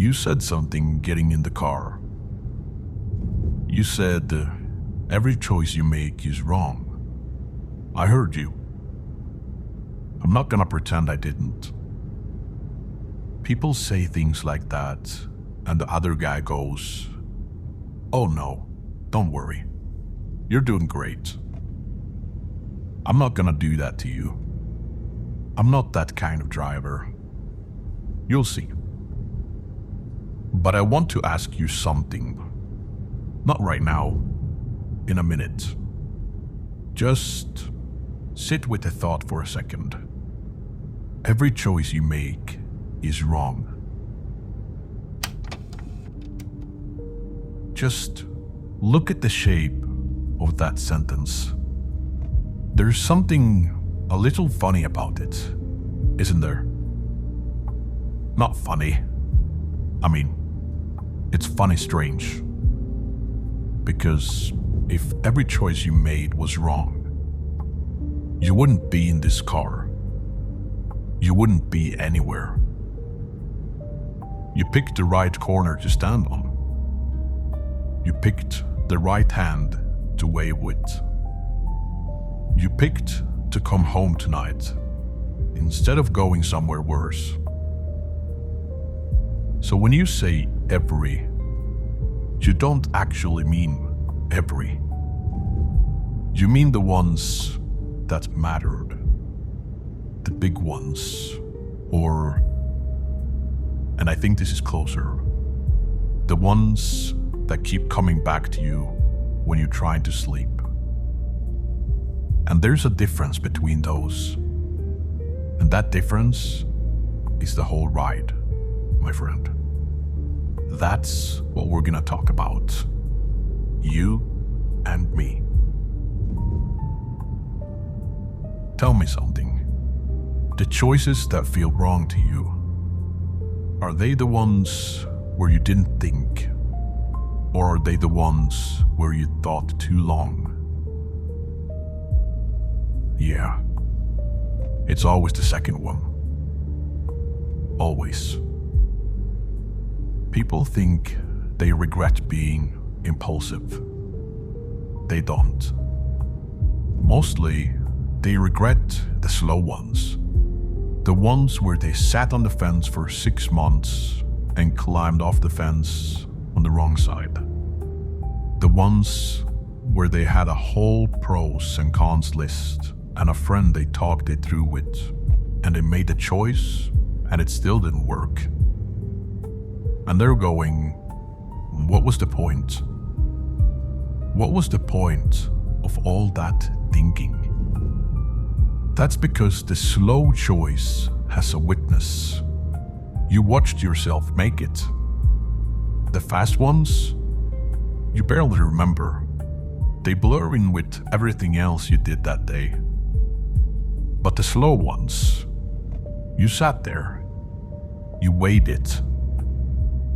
You said something getting in the car. You said every choice you make is wrong. I heard you. I'm not gonna pretend I didn't. People say things like that, and the other guy goes, "Oh no, don't worry. You're doing great." I'm not gonna do that to you. I'm not that kind of driver. You'll see. But I want to ask you something. Not right now. In a minute. Just sit with the thought for a second. Every choice you make is wrong. Just look at the shape of that sentence. There's something a little funny about it, isn't there? Not funny. I mean, it's funny strange. Because if every choice you made was wrong, you wouldn't be in this car. You wouldn't be anywhere. You picked the right corner to stand on. You picked the right hand to wave with. You picked to come home tonight instead of going somewhere worse. So when you say every, you don't actually mean every. You mean the ones that mattered. The big ones. Or, and I think this is closer, the ones that keep coming back to you when you're trying to sleep. And there's a difference between those. And that difference is the whole ride, my friend. That's what we're gonna talk about. You and me. Tell me something. The choices that feel wrong to you, are they the ones where you didn't think? Or are they the ones where you thought too long? Yeah, it's always the second one. Always. People think they regret being impulsive. They don't. Mostly, they regret the slow ones. The ones where they sat on the fence for 6 months and climbed off the fence on the wrong side. The ones where they had a whole pros and cons list and a friend they talked it through with, and they made the choice and it still didn't work. And they're going, what was the point? What was the point of all that thinking? That's because the slow choice has a witness. You watched yourself make it. The fast ones, you barely remember. They blur in with everything else you did that day. But the slow ones, you sat there. You weighed it.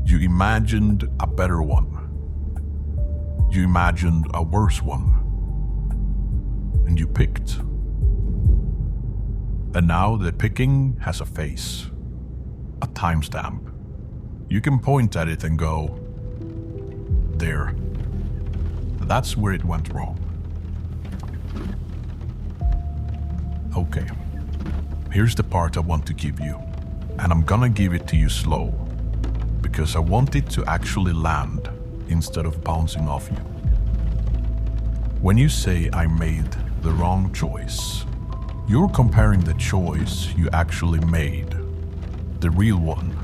You imagined a better one. You imagined a worse one. And you picked. And now the picking has a face, a timestamp. You can point at it and go, there. That's where it went wrong. Okay, here's the part I want to give you. And I'm gonna give it to you slow, because I want it to actually land instead of bouncing off you. When you say I made the wrong choice, you're comparing the choice you actually made, the real one,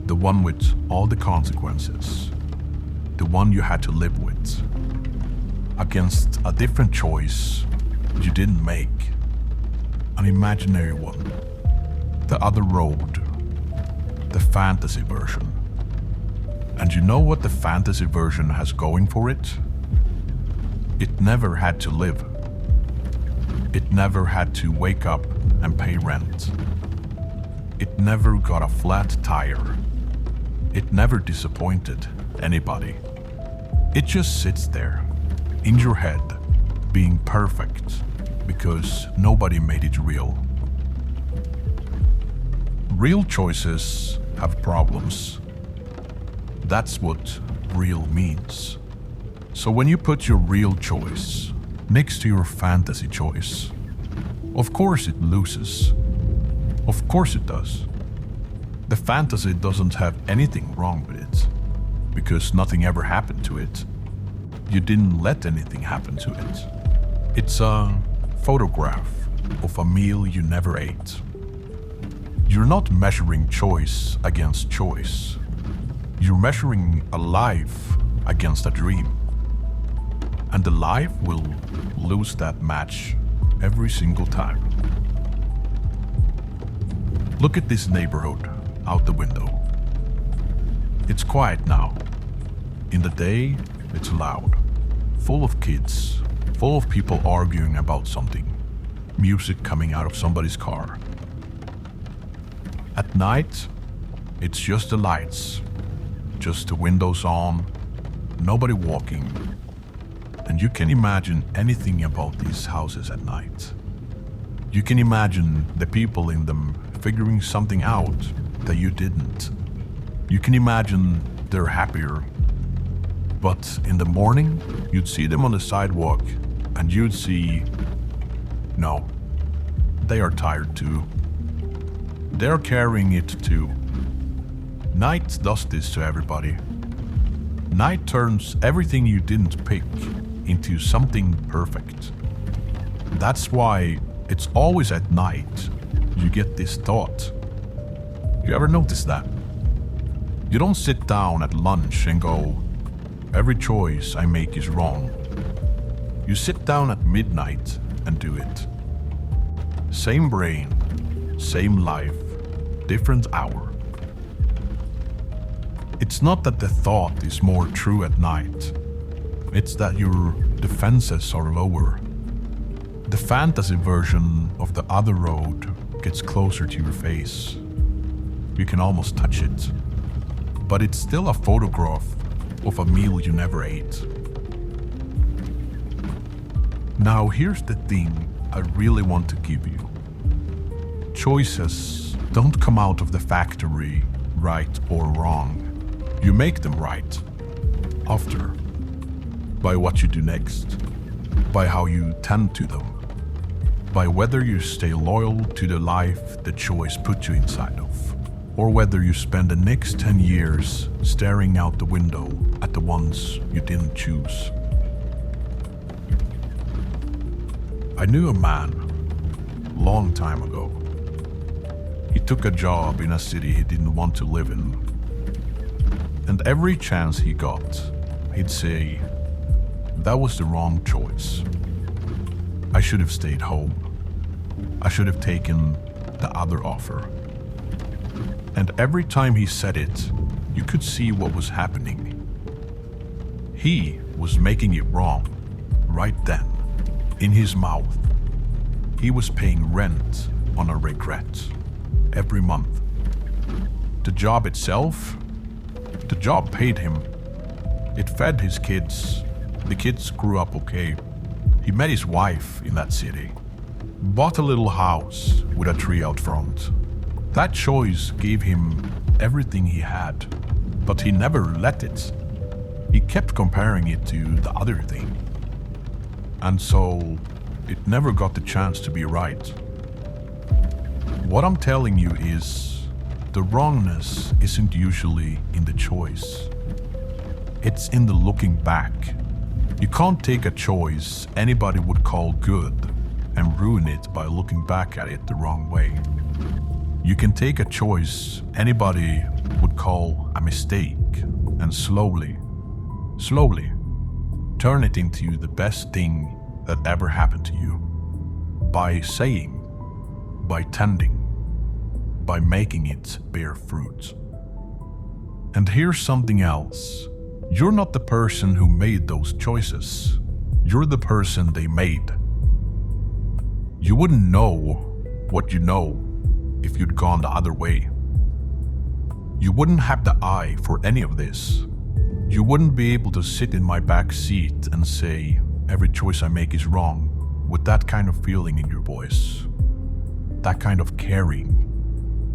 the one with all the consequences, the one you had to live with, against a different choice you didn't make, an imaginary one, the other road, the fantasy version. And you know what the fantasy version has going for it? It never had to live. It never had to wake up and pay rent. It never got a flat tire. It never disappointed anybody. It just sits there, in your head, being perfect, because nobody made it real. Real choices have problems, That's what real means. So when you put your real choice next to your fantasy choice, of course it loses. Of course it does. The fantasy doesn't have anything wrong with it, because nothing ever happened to it. You didn't let anything happen to it. It's a photograph of a meal you never ate. You're not measuring choice against choice. You're measuring a life against a dream. And the life will lose that match every single time. Look at this neighborhood out the window. It's quiet now. In the day, it's loud, full of kids, full of people arguing about something, music coming out of somebody's car. At night, it's just the lights, just the windows on, nobody walking. And you can imagine anything about these houses at night. You can imagine the people in them figuring something out that you didn't. You can imagine they're happier. But in the morning, you'd see them on the sidewalk and you'd see, no, they are tired too. They're carrying it too. Night does this to everybody. Night turns everything you didn't pick into something perfect. That's why it's always at night you get this thought. You ever notice that? You don't sit down at lunch and go, every choice I make is wrong. You sit down at midnight and do it. Same brain, same life, different hour. It's not that the thought is more true at night. It's that your defenses are lower. The fantasy version of the other road gets closer to your face. You can almost touch it. But it's still a photograph of a meal you never ate. Now here's the thing I really want to give you. Choices don't come out of the factory, right or wrong. You make them right, after, by what you do next, by how you tend to them, by whether you stay loyal to the life the choice put you inside of, or whether you spend the next 10 years staring out the window at the ones you didn't choose. I knew a man, long time ago. He took a job in a city he didn't want to live in. And every chance he got, he'd say, that was the wrong choice. I should have stayed home. I should have taken the other offer. And every time he said it, you could see what was happening. He was making it wrong, right then, in his mouth. He was paying rent on a regret, every month. The job itself, the job paid him. It fed his kids. The kids grew up okay. He met his wife in that city. Bought a little house with a tree out front. That choice gave him everything he had, but he never let it. He kept comparing it to the other thing. And so, it never got the chance to be right. What I'm telling you is, the wrongness isn't usually in the choice. It's in the looking back. You can't take a choice anybody would call good and ruin it by looking back at it the wrong way. You can take a choice anybody would call a mistake and slowly turn it into the best thing that ever happened to you. By saying, by tending, by making it bear fruit. And here's something else. You're not the person who made those choices. You're the person they made. You wouldn't know what you know if you'd gone the other way. You wouldn't have the eye for any of this. You wouldn't be able to sit in my back seat and say, every choice I make is wrong, with that kind of feeling in your voice. That kind of caring.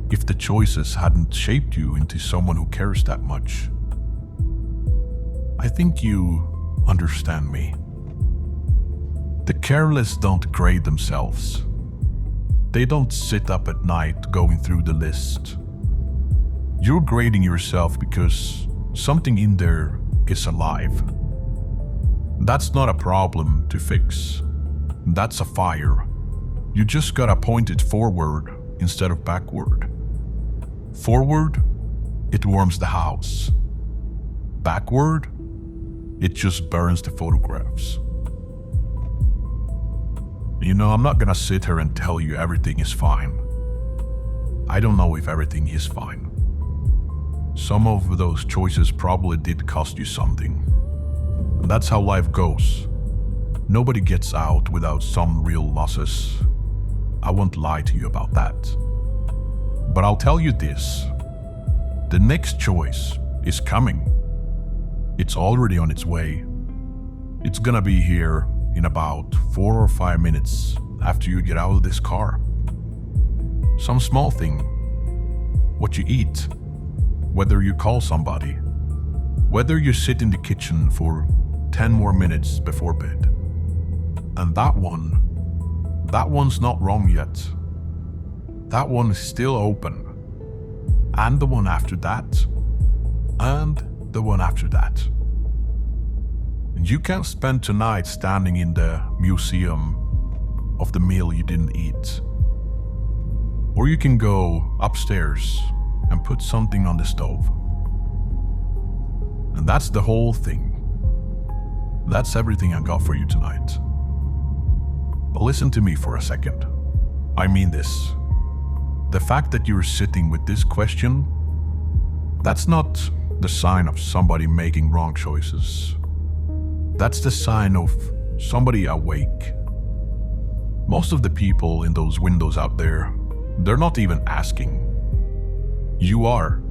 If the choices hadn't shaped you into someone who cares that much. I think you understand me. The careless don't grade themselves. They don't sit up at night going through the list. You're grading yourself because something in there is alive. That's not a problem to fix. That's a fire. You just gotta point it forward instead of backward. Forward, it warms the house. Backward, it just burns the photographs. You know, I'm not gonna sit here and tell you everything is fine. I don't know if everything is fine. Some of those choices probably did cost you something. That's how life goes. Nobody gets out without some real losses. I won't lie to you about that. But I'll tell you this. The next choice is coming. It's already on its way. It's gonna be here in about 4 or 5 minutes after you get out of this car. Some small thing. What you eat. Whether you call somebody. Whether you sit in the kitchen for 10 more minutes before bed. And that one's not wrong yet. That one is still open. And the one after that. And the one after that. And you can spend tonight standing in the museum of the meal you didn't eat. Or you can go upstairs and put something on the stove. And that's the whole thing. That's everything I got for you tonight. But listen to me for a second. I mean this. The fact that you're sitting with this question, that's not the sign of somebody making wrong choices. That's the sign of somebody awake. Most of the people in those windows out there, they're not even asking. You are.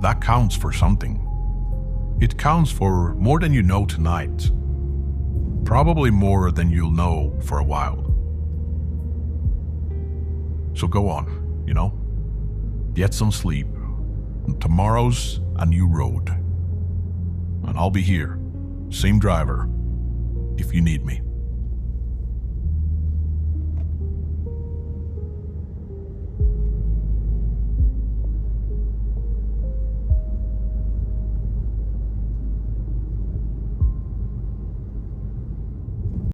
That counts for something. It counts for more than you know tonight. Probably more than you'll know for a while. So go on, you know? Get some sleep. And tomorrow's a new road. And I'll be here, same driver, if you need me.